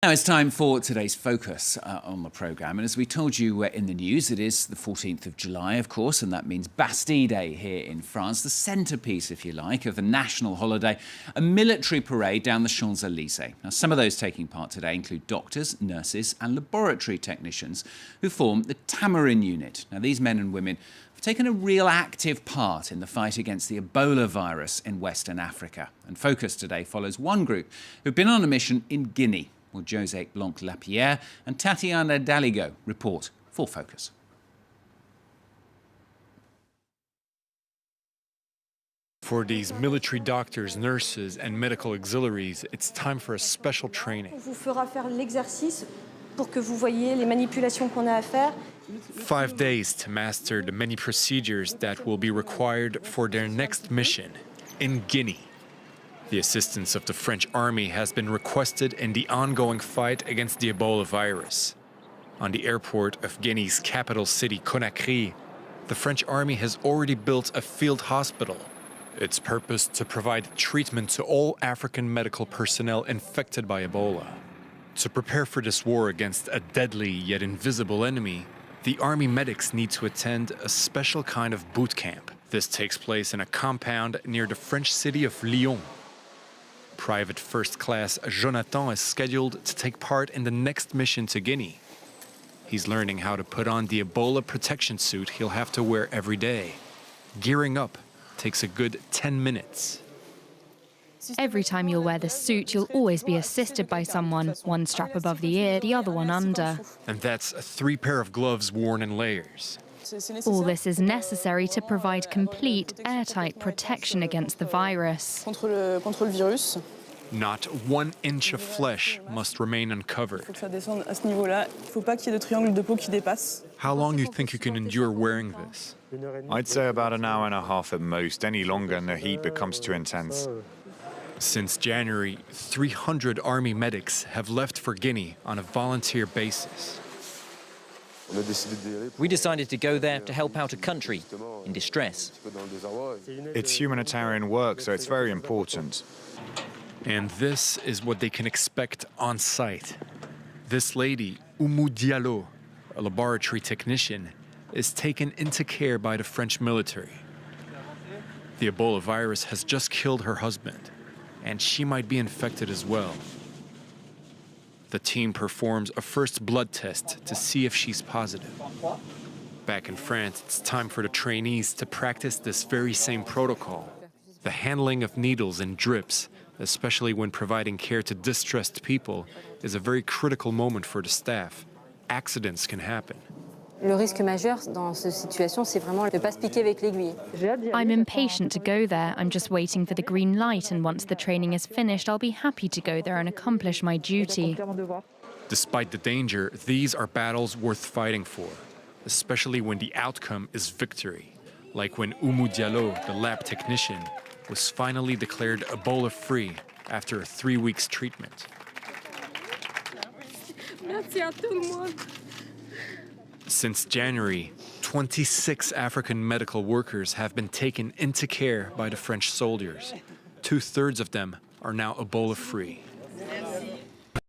Now it's time for today's focus on the programme. And as we told you in the news, it is the 14th of July, of course, and that means Bastille Day here in France, the centrepiece, if you like, of the national holiday, a military parade down the Champs-Elysées. Now, some of those taking part today include doctors, nurses and laboratory technicians who form the Tamarin unit. Now, these men and women have taken a real active part in the fight against the Ebola virus in Western Africa. And Focus today follows one group who've been on a mission in Guinea. Well, José Blanc-Lapierre and Tatiana Daligault report for Focus. For these military doctors, nurses and medical auxiliaries, it's time for a special training. On vous fera faire l'exercice pour que vous voyez les manipulations qu'on a à faire. 5 days to master the many procedures that will be required for their next mission in Guinea. The assistance of the French army has been requested in the ongoing fight against the Ebola virus. On the airport of Guinea's capital city, Conakry, the French army has already built a field hospital. Its purpose to provide treatment to all African medical personnel infected by Ebola. To prepare for this war against a deadly yet invisible enemy, the army medics need to attend a special kind of boot camp. This takes place in a compound near the French city of Lyon. Private First Class Jonathan is scheduled to take part in the next mission to Guinea. He's learning how to put on the Ebola protection suit he'll have to wear every day. Gearing up takes a good 10 minutes. Every time you'll wear the suit, you'll always be assisted by someone, one strap above the ear, the other one under. And that's 3 pairs of gloves worn in layers. All this is necessary to provide complete, airtight protection against the virus. Not 1 inch of flesh must remain uncovered. How long do you think you can endure wearing this? I'd say about an hour and a half at most. Any longer and the heat becomes too intense. Since January, 300 army medics have left for Guinea on a volunteer basis. We decided to go there to help out a country in distress. It's humanitarian work, so it's very important. And this is what they can expect on site. This lady, Oumou Diallo, a laboratory technician, is taken into care by the French military. The Ebola virus has just killed her husband, and she might be infected as well. The team performs a first blood test to see if she's positive. Back in France, it's time for the trainees to practice this very same protocol. The handling of needles and drips, especially when providing care to distressed people, is a very critical moment for the staff. Accidents can happen. Le risque majeur dans cette situation, c'est vraiment de ne pas se piquer avec l'aiguille. I'm impatient to go there. I'm just waiting for the green light, and once the training is finished, I'll be happy to go there and accomplish my duty. Despite the danger, these are battles worth fighting for, especially when the outcome is victory, like when Oumou Diallo, the lab technician, was finally declared Ebola-free after a 3 weeks treatment. Merci à tout le monde. Since January, 26 African medical workers have been taken into care by the French soldiers. 2/3 of them are now Ebola-free.